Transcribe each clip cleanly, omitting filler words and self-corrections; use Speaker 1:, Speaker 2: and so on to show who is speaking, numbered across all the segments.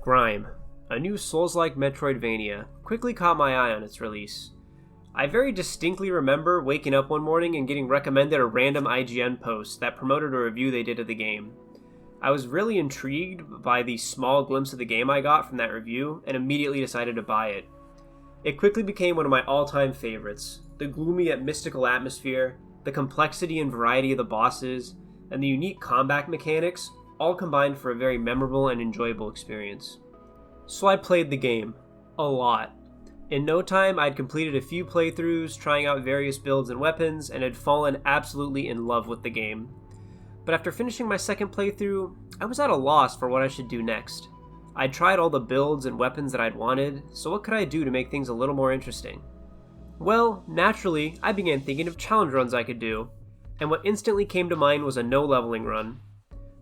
Speaker 1: Grime, a new Souls-like Metroidvania, quickly caught my eye on its release. I very distinctly remember waking up one morning and getting recommended a random IGN post that promoted a review they did of the game. I was really intrigued by the small glimpse of the game I got from that review and immediately decided to buy it. It quickly became one of my all-time favorites. The gloomy yet mystical atmosphere, the complexity and variety of the bosses, and the unique combat mechanics all combined for a very memorable and enjoyable experience. So I played the game. A lot. In no time, I'd completed a few playthroughs, trying out various builds and weapons, and had fallen absolutely in love with the game. But after finishing my second playthrough, I was at a loss for what I should do next. I'd tried all the builds and weapons that I'd wanted, so what could I do to make things a little more interesting? Well, naturally, I began thinking of challenge runs I could do, and what instantly came to mind was a no-leveling run.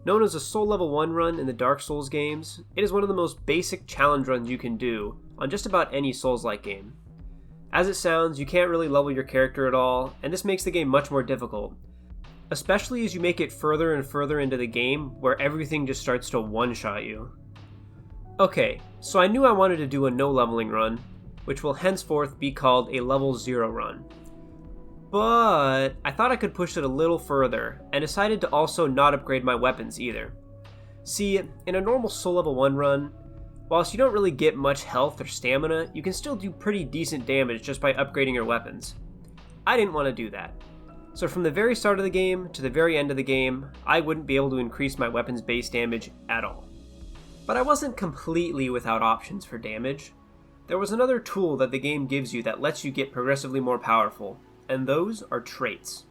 Speaker 1: Known as a Soul Level 1 run in the Dark Souls games, it is one of the most basic challenge runs you can do on just about any Souls-like game. As it sounds, you can't really level your character at all, and this makes the game much more difficult, especially as you make it further and further into the game where everything just starts to one-shot you. Okay, so I knew I wanted to do a no-leveling run, which will henceforth be called a Level 0 run. But I thought I could push it a little further, and decided to also not upgrade my weapons either. See, in a normal Soul Level 1 run, whilst you don't really get much health or stamina, you can still do pretty decent damage just by upgrading your weapons. I didn't want to do that. So from the very start of the game to the very end of the game, I wouldn't be able to increase my weapon's base damage at all. But I wasn't completely without options for damage. There was another tool that the game gives you that lets you get progressively more powerful, and those are traits.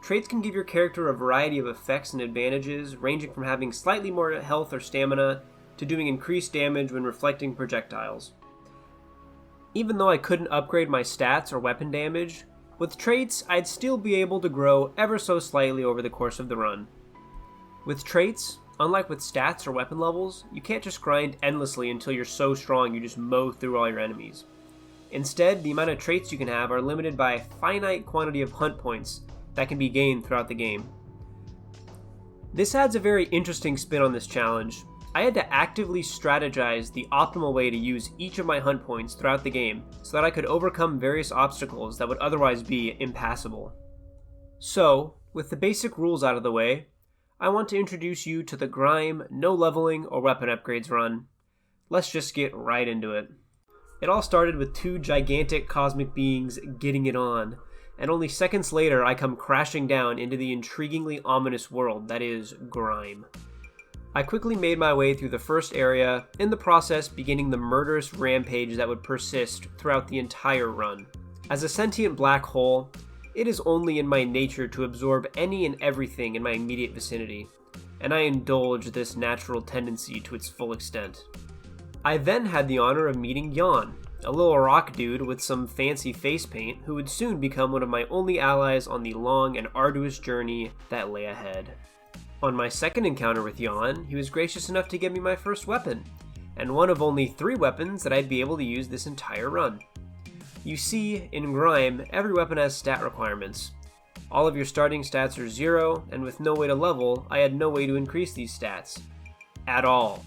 Speaker 1: Traits can give your character a variety of effects and advantages, ranging from having slightly more health or stamina to doing increased damage when reflecting projectiles. Even though I couldn't upgrade my stats or weapon damage, with traits I'd still be able to grow ever so slightly over the course of the run. With traits, unlike with stats or weapon levels, you can't just grind endlessly until you're so strong you just mow through all your enemies. Instead, the amount of traits you can have are limited by a finite quantity of hunt points that can be gained throughout the game. This adds a very interesting spin on this challenge. I had to actively strategize the optimal way to use each of my hunt points throughout the game so that I could overcome various obstacles that would otherwise be impassable. So, with the basic rules out of the way, I want to introduce you to the Grime no leveling or weapon upgrades run. Let's just get right into it. It all started with two gigantic cosmic beings getting it on, and only seconds later I come crashing down into the intriguingly ominous world that is Grime. I quickly made my way through the first area, in the process beginning the murderous rampage that would persist throughout the entire run. As a sentient black hole, it is only in my nature to absorb any and everything in my immediate vicinity, and I indulge this natural tendency to its full extent. I then had the honor of meeting Jan, a little rock dude with some fancy face paint who would soon become one of my only allies on the long and arduous journey that lay ahead. On my second encounter with Jan, he was gracious enough to give me my first weapon, and one of only 3 weapons that I'd be able to use this entire run. You see, in Grime, every weapon has stat requirements. All of your starting stats are 0, and with no way to level, I had no way to increase these stats. At all.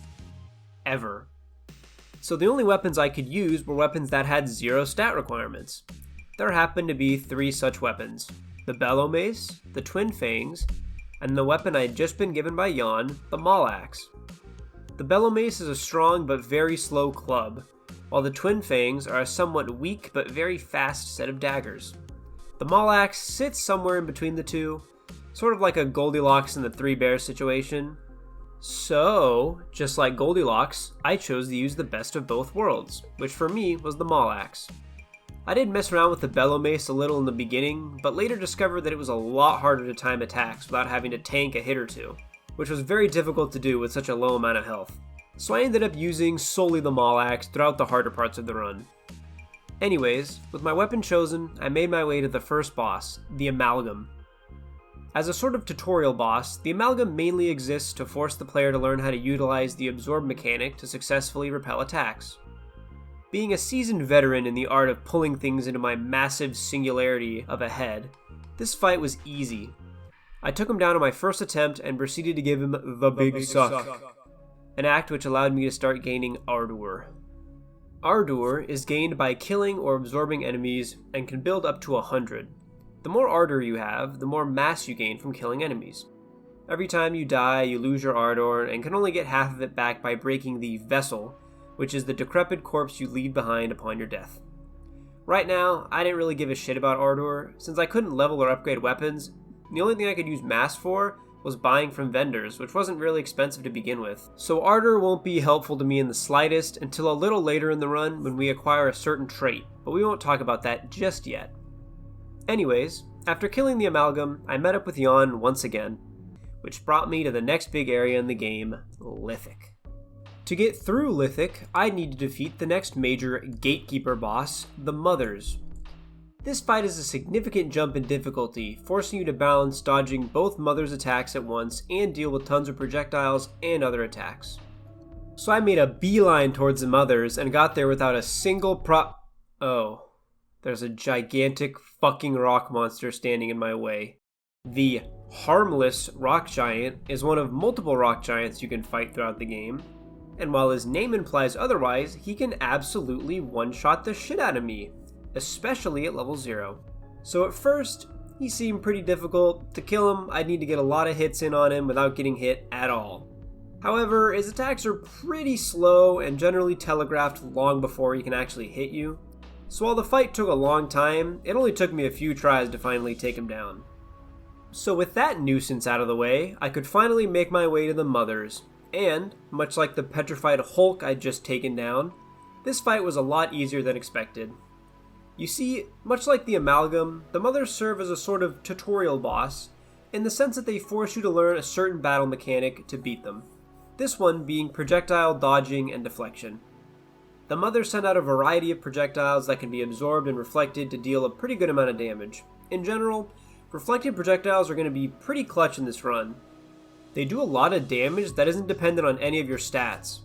Speaker 1: Ever. So the only weapons I could use were weapons that had 0 stat requirements. There happened to be 3 such weapons: the Bellow Mace, the Twin Fangs, and the weapon I had just been given by Jan, the Maul Axe. The Bellow Mace is a strong but very slow club, while the Twin Fangs are a somewhat weak but very fast set of daggers. The Maul Axe sits somewhere in between the two, sort of like a Goldilocks and the Three Bears situation. So, just like Goldilocks, I chose to use the best of both worlds, which for me was the Maul Axe. I did mess around with the Bellow Mace a little in the beginning, but later discovered that it was a lot harder to time attacks without having to tank a hit or two, which was very difficult to do with such a low amount of health. So I ended up using solely the Maul Axe throughout the harder parts of the run. Anyways, with my weapon chosen, I made my way to the first boss, the Amalgam. As a sort of tutorial boss, the Amalgam mainly exists to force the player to learn how to utilize the Absorb mechanic to successfully repel attacks. Being a seasoned veteran in the art of pulling things into my massive singularity of a head, this fight was easy. I took him down on my first attempt and proceeded to give him the big suck. an act which allowed me to start gaining Ardor. Ardor is gained by killing or absorbing enemies and can build up to 100. The more Ardor you have, the more mass you gain from killing enemies. Every time you die, you lose your Ardor and can only get half of it back by breaking the Vessel, which is the decrepit corpse you leave behind upon your death. Right now, I didn't really give a shit about Ardor, since I couldn't level or upgrade weapons. The only thing I could use mass for was buying from vendors, which wasn't really expensive to begin with. So Ardor won't be helpful to me in the slightest until a little later in the run when we acquire a certain trait, but we won't talk about that just yet. Anyways, after killing the Amalgam, I met up with Jan once again, which brought me to the next big area in the game, Lithic. To get through Lithic, I need to defeat the next major gatekeeper boss, the Mothers. This fight is a significant jump in difficulty, forcing you to balance dodging both Mother's attacks at once and deal with tons of projectiles and other attacks. So I made a beeline towards the Mothers and got there without a single Oh, there's a gigantic fucking rock monster standing in my way. The Harmless Rock Giant is one of multiple rock giants you can fight throughout the game, and while his name implies otherwise, he can absolutely one-shot the shit out of me, especially at level 0. So at first, he seemed pretty difficult. To kill him, I'd need to get a lot of hits in on him without getting hit at all. However, his attacks are pretty slow and generally telegraphed long before he can actually hit you. So while the fight took a long time, it only took me a few tries to finally take him down. So with that nuisance out of the way, I could finally make my way to the Mothers, and, much like the petrified Hulk I'd just taken down, this fight was a lot easier than expected. You see, much like the Amalgam, the Mothers serve as a sort of tutorial boss, in the sense that they force you to learn a certain battle mechanic to beat them, this one being projectile dodging and deflection. The Mothers send out a variety of projectiles that can be absorbed and reflected to deal a pretty good amount of damage. In general, reflected projectiles are going to be pretty clutch in this run. They do a lot of damage that isn't dependent on any of your stats.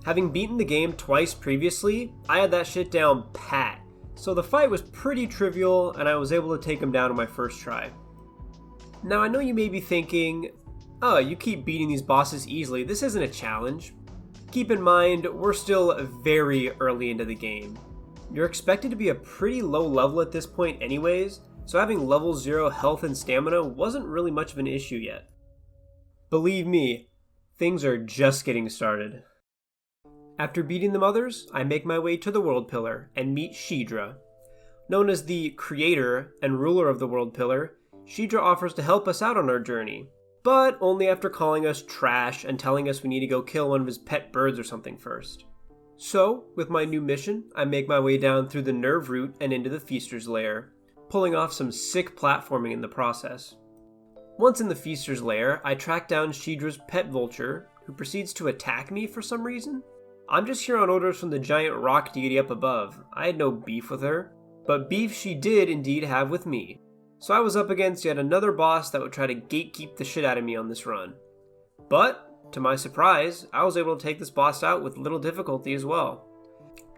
Speaker 1: Having beaten the game twice previously, I had that shit down pat, so the fight was pretty trivial and I was able to take him down on my first try. Now I know you may be thinking, oh, you keep beating these bosses easily, this isn't a challenge. Keep in mind, we're still very early into the game. You're expected to be a pretty low level at this point anyways, so having level 0 health and stamina wasn't really much of an issue yet. Believe me, things are just getting started. After beating the Mothers, I make my way to the World Pillar and meet Shidra. Known as the creator and ruler of the World Pillar, Shidra offers to help us out on our journey, but only after calling us trash and telling us we need to go kill one of his pet birds or something first. So, with my new mission, I make my way down through the Nerve Route and into the Feaster's Lair, pulling off some sick platforming in the process. Once in the Feaster's Lair, I track down Shidra's pet vulture, who proceeds to attack me for some reason. I'm just here on orders from the giant rock deity up above. I had no beef with her, but beef she did indeed have with me. So I was up against yet another boss that would try to gatekeep the shit out of me on this run. But, to my surprise, I was able to take this boss out with little difficulty as well.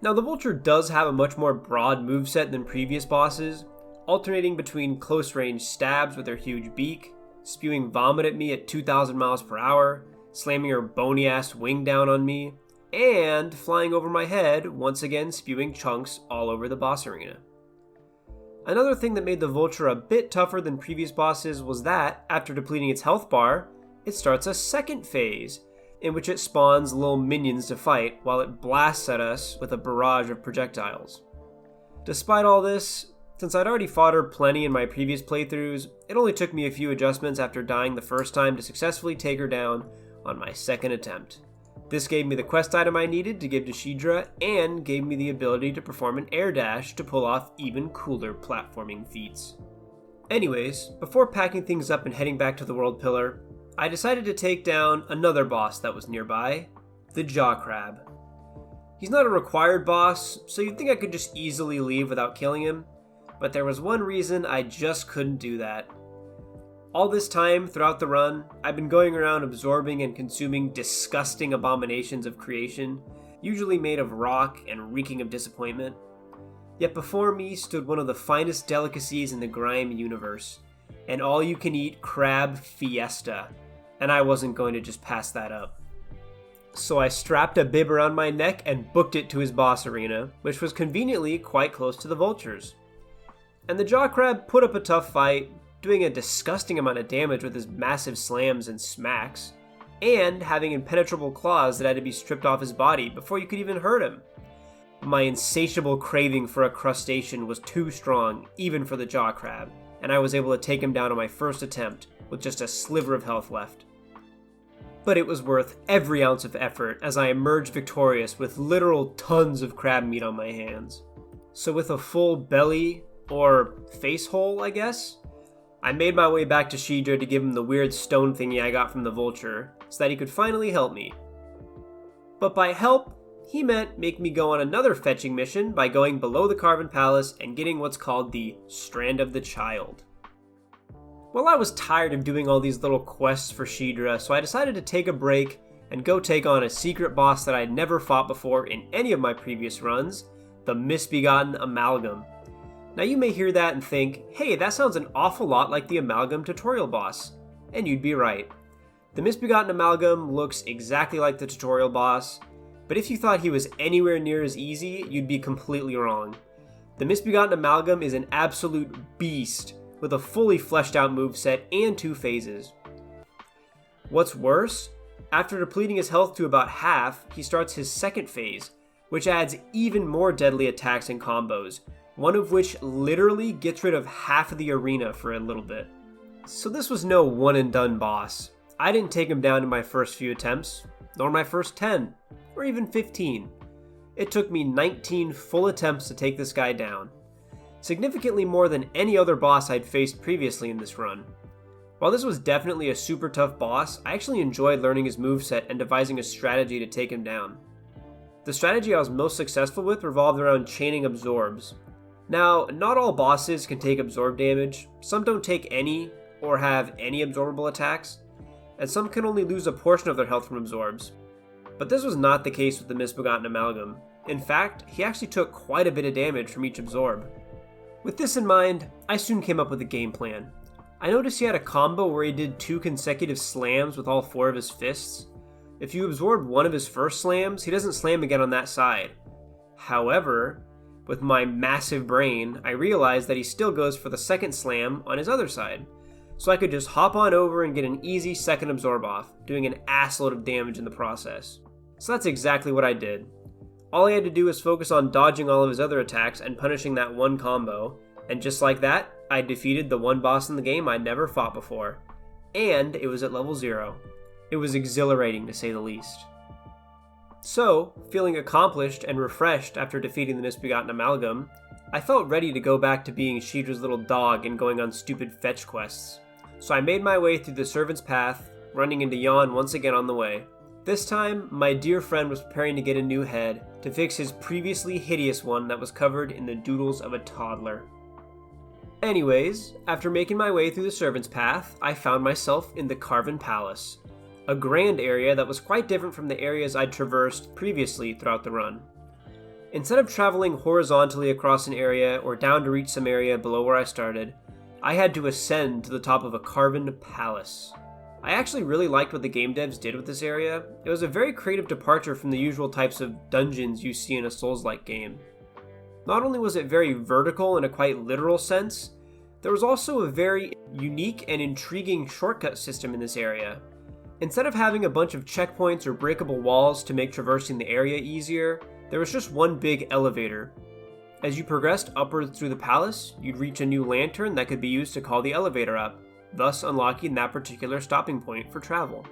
Speaker 1: Now the vulture does have a much more broad moveset than previous bosses, alternating between close-range stabs with her huge beak, spewing vomit at me at 2,000 miles per hour, slamming her bony-ass wing down on me, and flying over my head, once again spewing chunks all over the boss arena. Another thing that made the vulture a bit tougher than previous bosses was that, after depleting its health bar, it starts a second phase, in which it spawns little minions to fight while it blasts at us with a barrage of projectiles. Despite all this, since I'd already fought her plenty in my previous playthroughs, it only took me a few adjustments after dying the first time to successfully take her down on my second attempt. This gave me the quest item I needed to give to Shidra and gave me the ability to perform an air dash to pull off even cooler platforming feats. Anyways, before packing things up and heading back to the World Pillar, I decided to take down another boss that was nearby, the Jaw Crab. He's not a required boss, so you'd think I could just easily leave without killing him, but there was one reason I just couldn't do that. All this time, throughout the run, I've been going around absorbing and consuming disgusting abominations of creation, usually made of rock and reeking of disappointment. Yet before me stood one of the finest delicacies in the Grime universe, an all-you-can-eat crab fiesta, and I wasn't going to just pass that up. So I strapped a bib around my neck and booked it to his boss arena, which was conveniently quite close to the vultures. And the jaw crab put up a tough fight, doing a disgusting amount of damage with his massive slams and smacks, and having impenetrable claws that had to be stripped off his body before you could even hurt him. My insatiable craving for a crustacean was too strong, even for the jaw crab, and I was able to take him down on my first attempt, with just a sliver of health left. But it was worth every ounce of effort as I emerged victorious with literal tons of crab meat on my hands. So with a full belly, or face hole I guess, I made my way back to Shidra to give him the weird stone thingy I got from the vulture, so that he could finally help me. But by help, he meant make me go on another fetching mission by going below the Carven Palace and getting what's called the Strand of the Child. Well, I was tired of doing all these little quests for Shidra, so I decided to take a break and go take on a secret boss that I'd never fought before in any of my previous runs, the Misbegotten Amalgam. Now you may hear that and think, hey, that sounds an awful lot like the Amalgam tutorial boss. And you'd be right. The Misbegotten Amalgam looks exactly like the tutorial boss, but if you thought he was anywhere near as easy, you'd be completely wrong. The Misbegotten Amalgam is an absolute beast, with a fully fleshed out moveset and 2 phases. What's worse, after depleting his health to about half, he starts his second phase, which adds even more deadly attacks and combos, one of which literally gets rid of half of the arena for a little bit. So this was no one and done boss. I didn't take him down in my first few attempts, nor my first 10, or even 15. It took me 19 full attempts to take this guy down. Significantly more than any other boss I'd faced previously in this run. While this was definitely a super tough boss, I actually enjoyed learning his moveset and devising a strategy to take him down. The strategy I was most successful with revolved around chaining absorbs. Now, not all bosses can take absorb damage, some don't take any or have any absorbable attacks, and some can only lose a portion of their health from absorbs. But this was not the case with the Misbegotten Amalgam. In fact, he actually took quite a bit of damage from each absorb. With this in mind, I soon came up with a game plan. I noticed he had a combo where he did 2 consecutive slams with all 4 of his fists. If you absorb one of his first slams, he doesn't slam again on that side. However, with my massive brain, I realized that he still goes for the second slam on his other side. So I could just hop on over and get an easy second absorb off, doing an assload of damage in the process. So that's exactly what I did. All I had to do was focus on dodging all of his other attacks and punishing that one combo, and just like that, I defeated the one boss in the game I'd never fought before. And it was at level 0. It was exhilarating to say the least. So, feeling accomplished and refreshed after defeating the Misbegotten Amalgam, I felt ready to go back to being Shidra's little dog and going on stupid fetch quests. So I made my way through the Servant's Path, running into Jan once again on the way. This time, my dear friend was preparing to get a new head to fix his previously hideous one that was covered in the doodles of a toddler. Anyways, after making my way through the Servant's Path, I found myself in the Carven Palace, a grand area that was quite different from the areas I'd traversed previously throughout the run. Instead of traveling horizontally across an area or down to reach some area below where I started, I had to ascend to the top of a carven palace. I actually really liked what the game devs did with this area. It was a very creative departure from the usual types of dungeons you see in a Souls-like game. Not only was it very vertical in a quite literal sense, there was also a very unique and intriguing shortcut system in this area. Instead of having a bunch of checkpoints or breakable walls to make traversing the area easier, there was just one big elevator. As you progressed upwards through the palace, you'd reach a new lantern that could be used to call the elevator up, thus unlocking that particular stopping point for travel.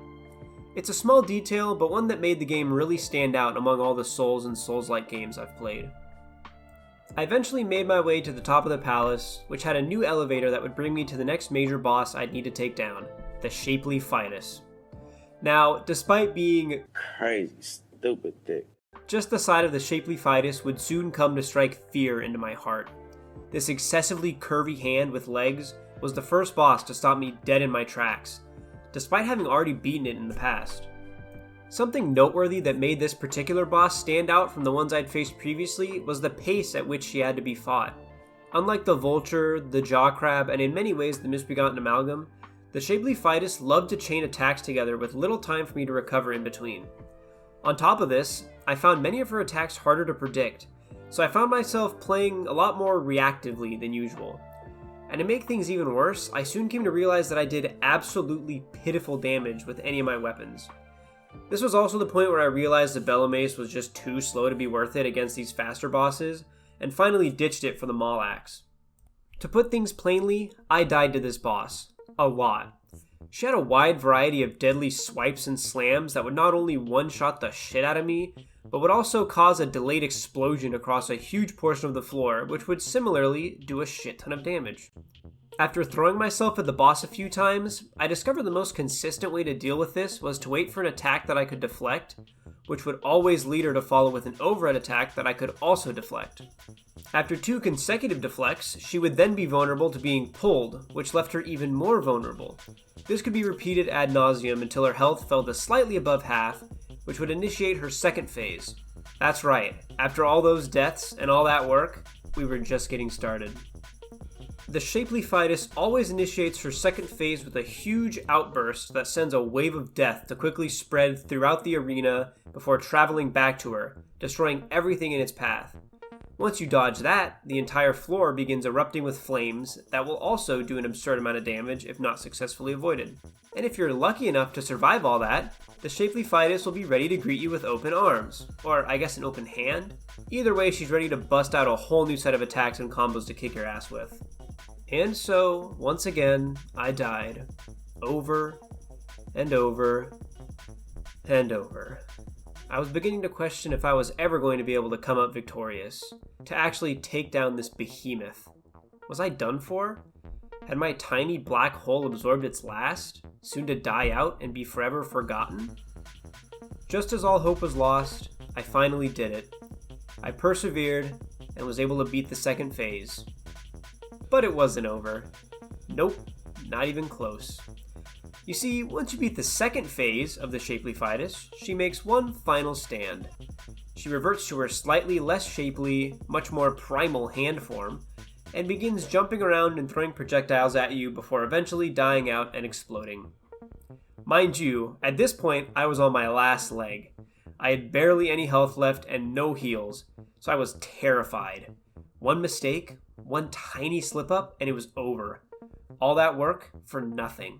Speaker 1: It's a small detail, but one that made the game really stand out among all the Souls and Souls-like games I've played. I eventually made my way to the top of the palace, which had a new elevator that would bring me to the next major boss I'd need to take down, the Shapely Fidus. Now, despite being
Speaker 2: crazy, stupid dick,
Speaker 1: just the sight of the Shapely Fidus would soon come to strike fear into my heart. This excessively curvy hand with legs was the first boss to stop me dead in my tracks, despite having already beaten it in the past. Something noteworthy that made this particular boss stand out from the ones I'd faced previously was the pace at which she had to be fought. Unlike the Vulture, the Jaw Crab, and in many ways the Misbegotten Amalgam, the Shapely Fidus loved to chain attacks together with little time for me to recover in between. On top of this, I found many of her attacks harder to predict, so I found myself playing a lot more reactively than usual. And to make things even worse, I soon came to realize that I did absolutely pitiful damage with any of my weapons. This was also the point where I realized the Bellow Mace was just too slow to be worth it against these faster bosses, and finally ditched it for the Maul Axe. To put things plainly, I died to this boss. A lot. She had a wide variety of deadly swipes and slams that would not only one-shot the shit out of me, but would also cause a delayed explosion across a huge portion of the floor, which would similarly do a shit ton of damage. After throwing myself at the boss a few times, I discovered the most consistent way to deal with this was to wait for an attack that I could deflect, which would always lead her to follow with an overhead attack that I could also deflect. After 2 consecutive deflects, she would then be vulnerable to being pulled, which left her even more vulnerable. This could be repeated ad nauseum until her health fell to slightly above half, which would initiate her second phase. That's right, after all those deaths and all that work, we were just getting started. The Shapely Fidus always initiates her second phase with a huge outburst that sends a wave of death to quickly spread throughout the arena before traveling back to her, destroying everything in its path. Once you dodge that, the entire floor begins erupting with flames that will also do an absurd amount of damage if not successfully avoided. And if you're lucky enough to survive all that, the Shapely Fidus will be ready to greet you with open arms, or I guess an open hand. Either way, she's ready to bust out a whole new set of attacks and combos to kick your ass with. And so, once again, I died. Over, and over, and over. I was beginning to question if I was ever going to be able to come up victorious, to actually take down this behemoth. Was I done for? Had my tiny black hole absorbed its last, soon to die out and be forever forgotten? Just as all hope was lost, I finally did it. I persevered and was able to beat the second phase. But it wasn't over. Nope, not even close. You see, once you beat the second phase of the Shapely Fidus, she makes one final stand. She reverts to her slightly less shapely, much more primal hand form, and begins jumping around and throwing projectiles at you before eventually dying out and exploding. Mind you, at this point I was on my last leg. I had barely any health left and no heals, so I was terrified. One mistake, one tiny slip up, and it was over. All that work for nothing.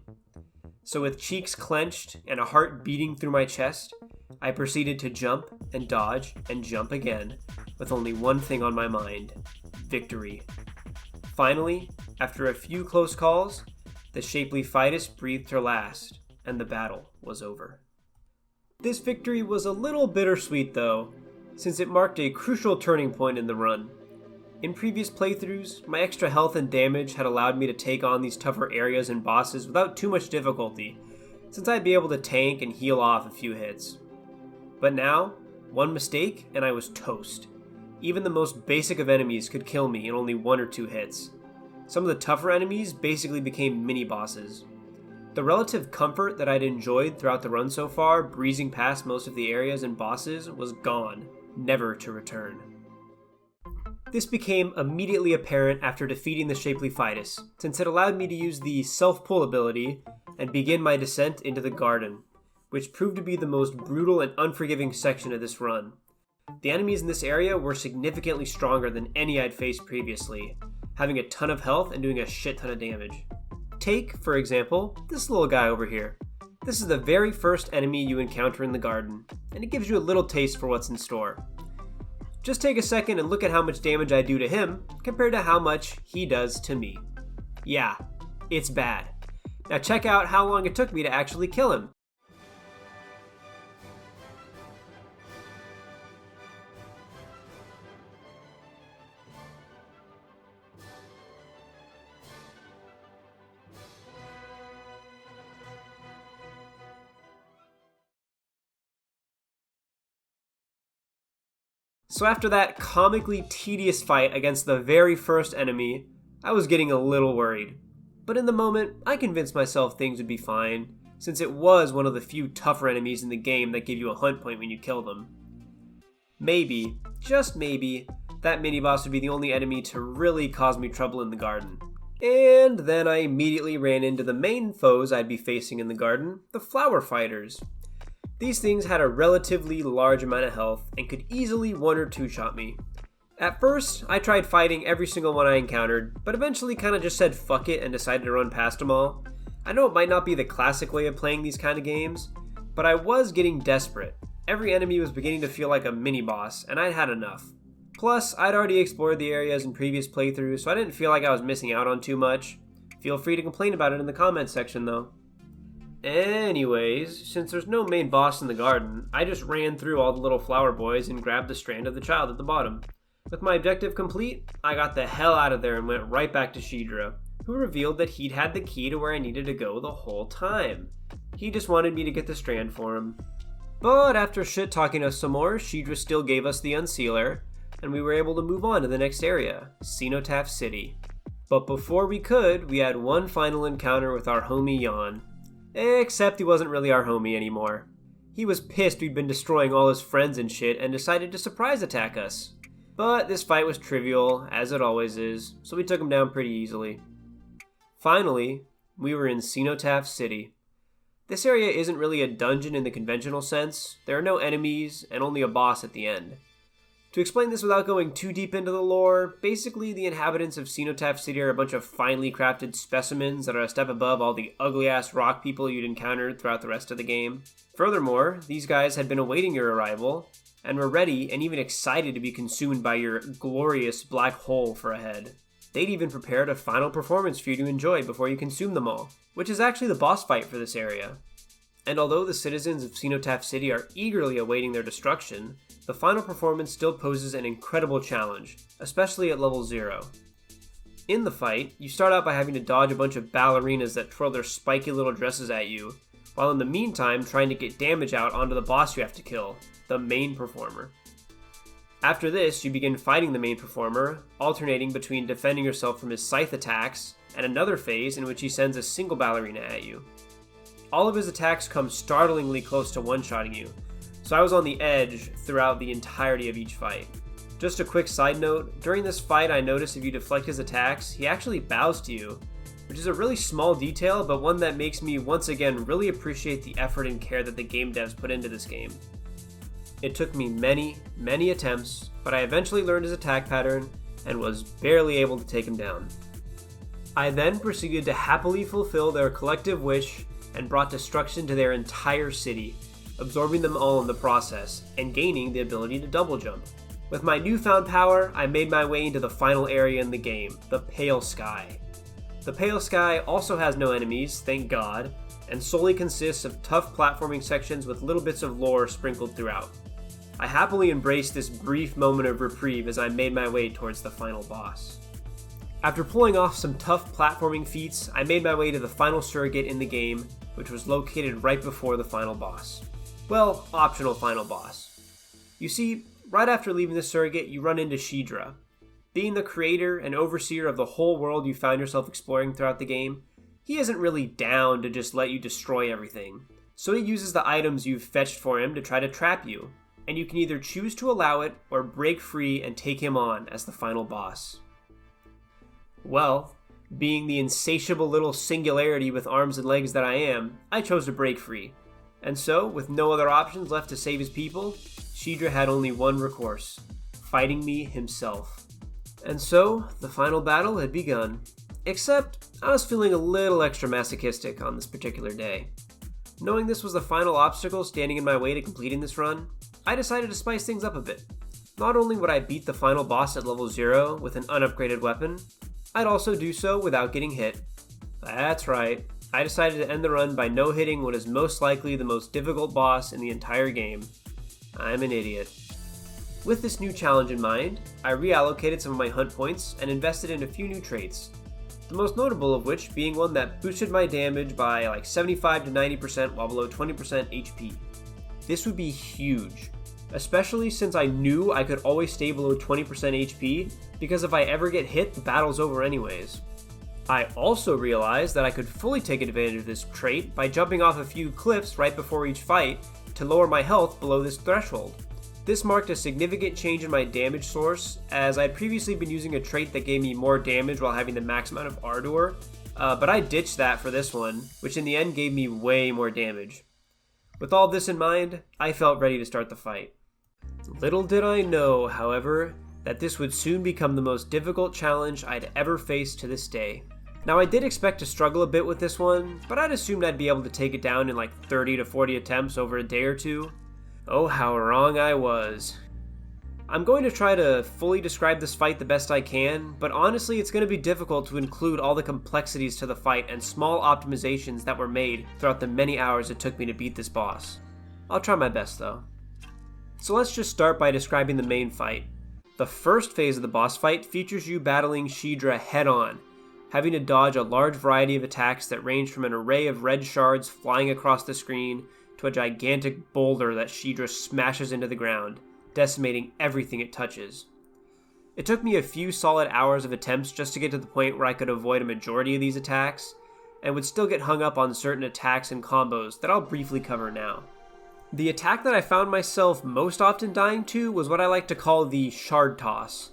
Speaker 1: So with cheeks clenched and a heart beating through my chest, I proceeded to jump and dodge and jump again, with only one thing on my mind: victory. Finally, after a few close calls, the Shapely Fidus breathed her last, and the battle was over. This victory was a little bittersweet though, since it marked a crucial turning point in the run. In previous playthroughs, my extra health and damage had allowed me to take on these tougher areas and bosses without too much difficulty, since I'd be able to tank and heal off a few hits. But now, one mistake and I was toast. Even the most basic of enemies could kill me in only 1 or 2 hits. Some of the tougher enemies basically became mini-bosses. The relative comfort that I'd enjoyed throughout the run so far, breezing past most of the areas and bosses, was gone, never to return. This became immediately apparent after defeating the Shapely Fidus, since it allowed me to use the self-pull ability and begin my descent into the garden, which proved to be the most brutal and unforgiving section of this run. The enemies in this area were significantly stronger than any I'd faced previously, having a ton of health and doing a shit ton of damage. Take, for example, this little guy over here. This is the very first enemy you encounter in the garden, and it gives you a little taste for what's in store. Just take a second and look at how much damage I do to him compared to how much he does to me. Yeah, it's bad. Now check out how long it took me to actually kill him. So after that comically tedious fight against the very first enemy, I was getting a little worried. But in the moment, I convinced myself things would be fine, since it was one of the few tougher enemies in the game that give you a hunt point when you kill them. Maybe, just maybe, that mini-boss would be the only enemy to really cause me trouble in the garden. And then I immediately ran into the main foes I'd be facing in the garden, the flower fighters. These things had a relatively large amount of health and could easily 1 or 2 shot me. At first, I tried fighting every single one I encountered, but eventually kinda just said fuck it and decided to run past them all. I know it might not be the classic way of playing these kind of games, but I was getting desperate. Every enemy was beginning to feel like a mini-boss, and I'd had enough. Plus, I'd already explored the areas in previous playthroughs, so I didn't feel like I was missing out on too much. Feel free to complain about it in the comments section though. Anyways, since there's no main boss in the garden, I just ran through all the little flower boys and grabbed the strand of the child at the bottom. With my objective complete, I got the hell out of there and went right back to Shidra, who revealed that he'd had the key to where I needed to go the whole time. He just wanted me to get the strand for him. But after shit talking us some more, Shidra still gave us the unsealer, and we were able to move on to the next area, Cenotaph City. But before we could, we had one final encounter with our homie Jan. Except he wasn't really our homie anymore. He was pissed we'd been destroying all his friends and shit and decided to surprise attack us. But this fight was trivial, as it always is, so we took him down pretty easily. Finally, we were in Cenotaph City. This area isn't really a dungeon in the conventional sense. There are no enemies and only a boss at the end. To explain this without going too deep into the lore, basically the inhabitants of Cenotaph City are a bunch of finely crafted specimens that are a step above all the ugly-ass rock people you'd encountered throughout the rest of the game. Furthermore, these guys had been awaiting your arrival, and were ready and even excited to be consumed by your glorious black hole for a head. They'd even prepared a final performance for you to enjoy before you consume them all, which is actually the boss fight for this area. And although the citizens of Cenotaph City are eagerly awaiting their destruction, the final performance still poses an incredible challenge, especially at level 0. In the fight, you start out by having to dodge a bunch of ballerinas that twirl their spiky little dresses at you, while in the meantime trying to get damage out onto the boss you have to kill, the main performer. After this, you begin fighting the main performer, alternating between defending yourself from his scythe attacks, and another phase in which he sends a single ballerina at you. All of his attacks come startlingly close to one-shotting you, so I was on the edge throughout the entirety of each fight. Just a quick side note, during this fight I noticed if you deflect his attacks, he actually bows to you, which is a really small detail, but one that makes me once again really appreciate the effort and care that the game devs put into this game. It took me many attempts, but I eventually learned his attack pattern and was barely able to take him down. I then proceeded to happily fulfill their collective wish and brought destruction to their entire city, absorbing them all in the process, and gaining the ability to double jump. With my newfound power, I made my way into the final area in the game, the Pale Sky. The Pale Sky also has no enemies, thank God, and solely consists of tough platforming sections with little bits of lore sprinkled throughout. I happily embraced this brief moment of reprieve as I made my way towards the final boss. After pulling off some tough platforming feats, I made my way to the final surrogate in the game, which was located right before the final boss. Well, optional final boss. You see, right after leaving the surrogate, you run into Shidra. Being the creator and overseer of the whole world you found yourself exploring throughout the game, he isn't really down to just let you destroy everything. So he uses the items you've fetched for him to try to trap you, and you can either choose to allow it or break free and take him on as the final boss. Well, being the insatiable little singularity with arms and legs that I am, I chose to break free. And so, with no other options left to save his people, Shidra had only one recourse, fighting me himself. And so, the final battle had begun. Except, I was feeling a little extra masochistic on this particular day. Knowing this was the final obstacle standing in my way to completing this run, I decided to spice things up a bit. Not only would I beat the final boss at level 0 with an unupgraded weapon, I'd also do so without getting hit. That's right, I decided to end the run by no-hitting what is most likely the most difficult boss in the entire game. I'm an idiot. With this new challenge in mind, I reallocated some of my hunt points and invested in a few new traits. The most notable of which being one that boosted my damage by like 75 to 90% while below 20% HP. This would be huge, especially since I knew I could always stay below 20% HP, because if I ever get hit, the battle's over anyways. I also realized that I could fully take advantage of this trait by jumping off a few cliffs right before each fight to lower my health below this threshold. This marked a significant change in my damage source, as I'd previously been using a trait that gave me more damage while having the max amount of Ardor, but I ditched that for this one, which in the end gave me way more damage. With all this in mind, I felt ready to start the fight. Little did I know, however, that this would soon become the most difficult challenge I'd ever faced to this day. Now I did expect to struggle a bit with this one, but I'd assumed I'd be able to take it down in like 30 to 40 attempts over a day or two. Oh, how wrong I was. I'm going to try to fully describe this fight the best I can, but honestly it's going to be difficult to include all the complexities to the fight and small optimizations that were made throughout the many hours it took me to beat this boss. I'll try my best though. So let's just start by describing the main fight. The first phase of the boss fight features you battling Shidra head-on, having to dodge a large variety of attacks that range from an array of red shards flying across the screen to a gigantic boulder that Shidra smashes into the ground, decimating everything it touches. It took me a few solid hours of attempts just to get to the point where I could avoid a majority of these attacks, and would still get hung up on certain attacks and combos that I'll briefly cover now. The attack that I found myself most often dying to was what I like to call the Shard Toss.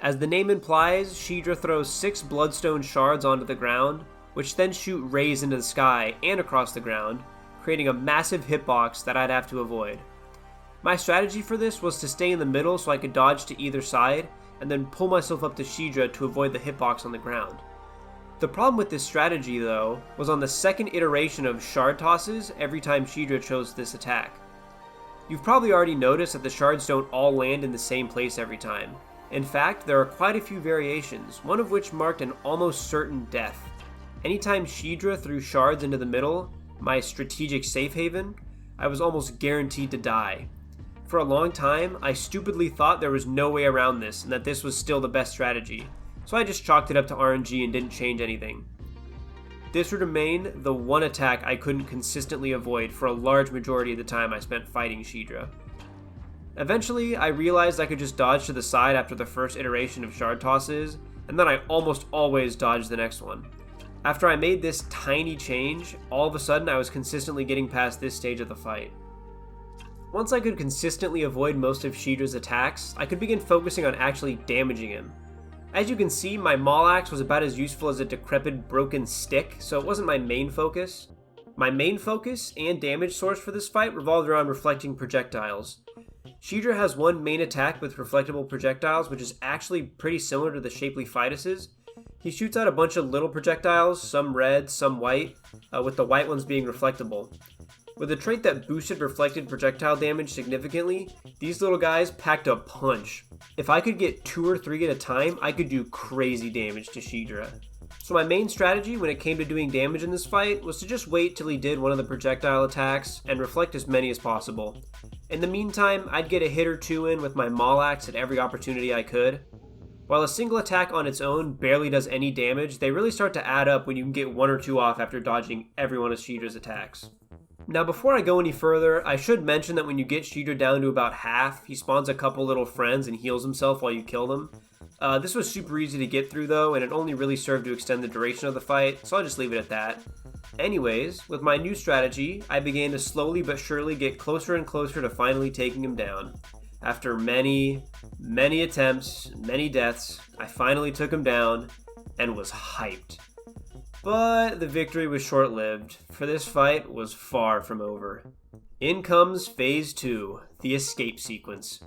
Speaker 1: As the name implies, Shidra throws 6 bloodstone shards onto the ground, which then shoot rays into the sky and across the ground, creating a massive hitbox that I'd have to avoid. My strategy for this was to stay in the middle so I could dodge to either side, and then pull myself up to Shidra to avoid the hitbox on the ground. The problem with this strategy, though, was on the second iteration of shard tosses every time Shidra chose this attack. You've probably already noticed that the shards don't all land in the same place every time. In fact, there are quite a few variations, one of which marked an almost certain death. Anytime Shidra threw shards into the middle, my strategic safe haven, I was almost guaranteed to die. For a long time, I stupidly thought there was no way around this and that this was still the best strategy, so I just chalked it up to RNG and didn't change anything. This would remain the one attack I couldn't consistently avoid for a large majority of the time I spent fighting Shidra. Eventually, I realized I could just dodge to the side after the first iteration of shard tosses, and then I almost always dodged the next one. After I made this tiny change, all of a sudden I was consistently getting past this stage of the fight. Once I could consistently avoid most of Shidra's attacks, I could begin focusing on actually damaging him. As you can see, my maul axe was about as useful as a decrepit broken stick, so it wasn't my main focus. My main focus and damage source for this fight revolved around reflecting projectiles. Shidra has one main attack with reflectable projectiles, which is actually pretty similar to the Shapely Fidus's. He shoots out a bunch of little projectiles, some red, some white, with the white ones being reflectable. With a trait that boosted reflected projectile damage significantly, these little guys packed a punch. If I could get 2 or 3 at a time, I could do crazy damage to Shidra. So my main strategy when it came to doing damage in this fight was to just wait till he did one of the projectile attacks and reflect as many as possible. In the meantime, I'd get a hit or 2 in with my maul axe at every opportunity I could. While a single attack on its own barely does any damage, they really start to add up when you can get 1 or 2 off after dodging every one of Shidra's attacks. Now before I go any further, I should mention that when you get Shidra down to about half, he spawns a couple little friends and heals himself while you kill them. This was super easy to get through though, and it only really served to extend the duration of the fight, so I'll just leave it at that. Anyways, with my new strategy, I began to slowly but surely get closer and closer to finally taking him down. After many attempts, many deaths, I finally took him down, and was hyped. But the victory was short-lived, for this fight was far from over. In comes Phase 2, the escape sequence.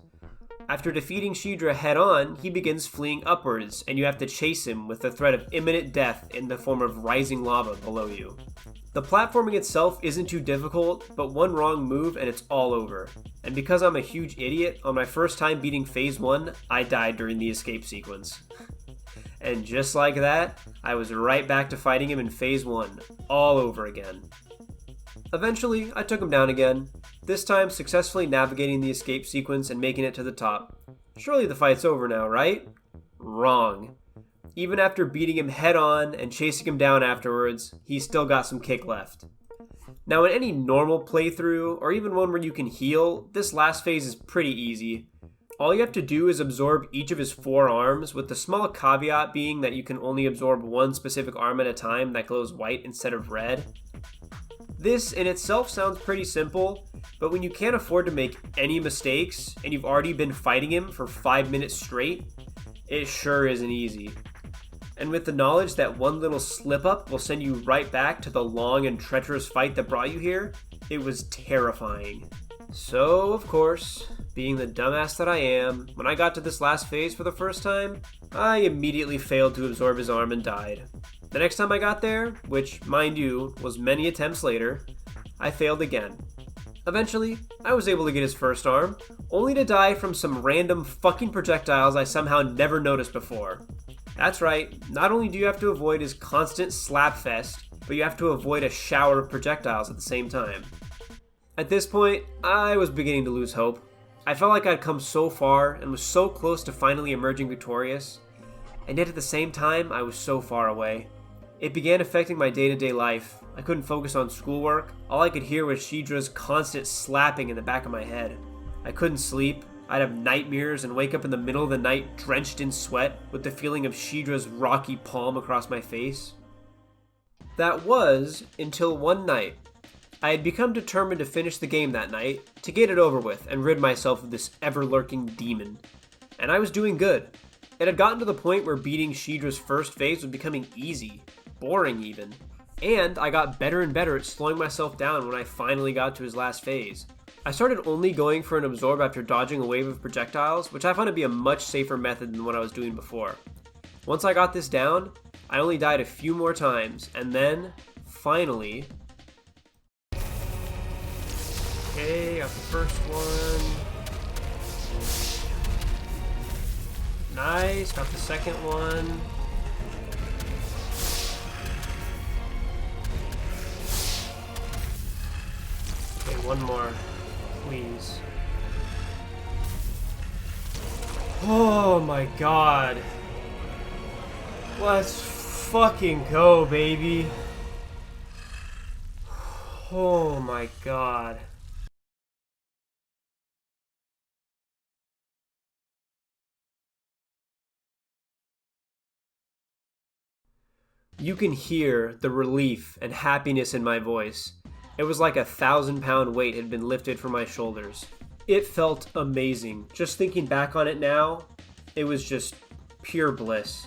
Speaker 1: After defeating Shidra head-on, he begins fleeing upwards, and you have to chase him with the threat of imminent death in the form of rising lava below you. The platforming itself isn't too difficult, but one wrong move and it's all over. And because I'm a huge idiot, on my first time beating Phase 1, I died during the escape sequence. And just like that, I was right back to fighting him in Phase 1, all over again. Eventually, I took him down again, this time successfully navigating the escape sequence and making it to the top. Surely the fight's over now, right? Wrong. Even after beating him head on and chasing him down afterwards, he's still got some kick left. Now in any normal playthrough, or even one where you can heal, this last phase is pretty easy. All you have to do is absorb each of his 4 arms, with the small caveat being that you can only absorb one specific arm at a time that glows white instead of red. This in itself sounds pretty simple, but when you can't afford to make any mistakes, and you've already been fighting him for 5 minutes straight, it sure isn't easy. And with the knowledge that one little slip up will send you right back to the long and treacherous fight that brought you here, It was terrifying. So, of course, being the dumbass that I am, when I got to this last phase for the first time, I immediately failed to absorb his arm and died. The next time I got there, which, mind you, was many attempts later, I failed again. Eventually, I was able to get his first arm, only to die from some random fucking projectiles I somehow never noticed before. That's right, not only do you have to avoid his constant slap fest, but you have to avoid a shower of projectiles at the same time. At this point, I was beginning to lose hope. I felt like I'd come so far and was so close to finally emerging victorious, and yet at the same time, I was so far away. It began affecting my day-to-day life. I couldn't focus on schoolwork. All I could hear was Shidra's constant slapping in the back of my head. I couldn't sleep. I'd have nightmares and wake up in the middle of the night drenched in sweat with the feeling of Shidra's rocky palm across my face. That was until one night. I had become determined to finish the game that night, to get it over with and rid myself of this ever-lurking demon. And I was doing good. It had gotten to the point where beating Shidra's first phase was becoming easy. Boring even. And I got better and better at slowing myself down when I finally got to his last phase. I started only going for an absorb after dodging a wave of projectiles, which I found to be a much safer method than what I was doing before. Once I got this down, I only died a few more times, and then, finally... Okay, got the first one. Nice, got the second one. One more, please. Oh my god. Let's fucking go, baby. Oh my god. You can hear the relief and happiness in my voice. It was like a 1,000-pound weight had been lifted from my shoulders. It felt amazing. Just thinking back on it now, it was just pure bliss.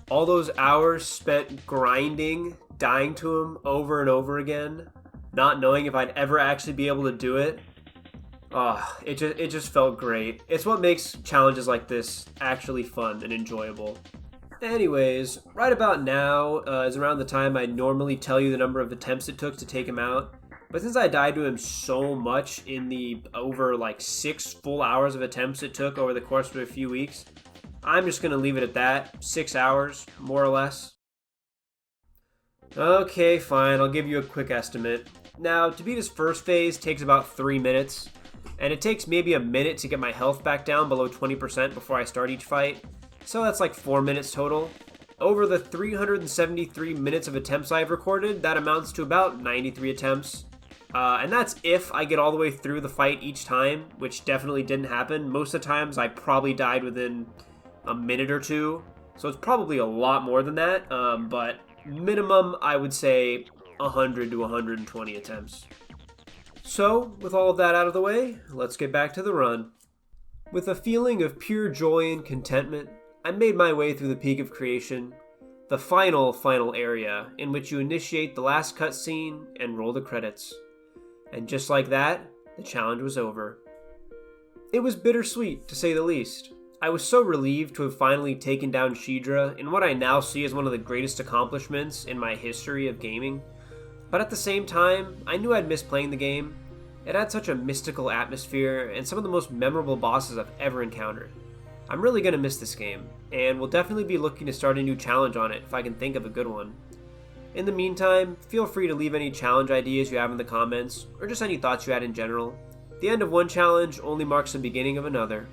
Speaker 1: All those hours spent grinding, dying to him over and over again, not knowing if I'd ever actually be able to do it. It just felt great. It's what makes challenges like this actually fun and enjoyable. Anyways, right about now is around the time I normally tell you the number of attempts it took to take him out. But since I died to him so much in the over 6 full hours of attempts it took over the course of a few weeks, I'm just going to leave it at that. 6 hours, more or less. Okay, fine, I'll give you a quick estimate. Now, to beat his first phase takes about 3 minutes, and it takes maybe a minute to get my health back down below 20% before I start each fight. So that's 4 minutes total. Over the 373 minutes of attempts I've recorded, that amounts to about 93 attempts. And that's if I get all the way through the fight each time, which definitely didn't happen. Most of the times I probably died within a minute or two. So it's probably a lot more than that, but minimum I would say 100 to 120 attempts. So, with all of that out of the way, let's get back to the run. With a feeling of pure joy and contentment, I made my way through the Peak of Creation, the final area in which you initiate the last cutscene and roll the credits. And just like that, the challenge was over. It was bittersweet, to say the least. I was so relieved to have finally taken down Shidra in what I now see as one of the greatest accomplishments in my history of gaming. But at the same time, I knew I'd miss playing the game. It had such a mystical atmosphere and some of the most memorable bosses I've ever encountered. I'm really going to miss this game, and will definitely be looking to start a new challenge on it if I can think of a good one. In the meantime, feel free to leave any challenge ideas you have in the comments, or just any thoughts you had in general. The end of one challenge only marks the beginning of another.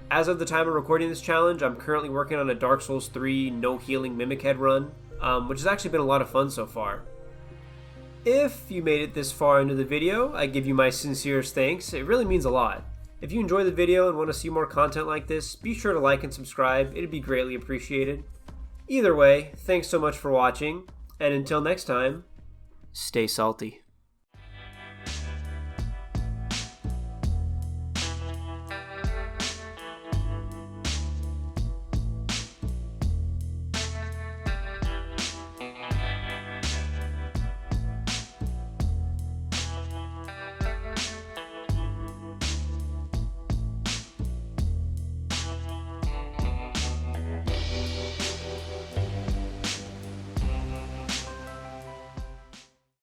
Speaker 1: As of the time of recording this challenge, I'm currently working on a Dark Souls 3 no healing Mimic Head run, which has actually been a lot of fun so far. If you made it this far into the video, I give you my sincerest thanks. It really means a lot. If you enjoyed the video and want to see more content like this, be sure to like and subscribe. It'd be greatly appreciated. Either way, thanks so much for watching, and until next time, stay salty.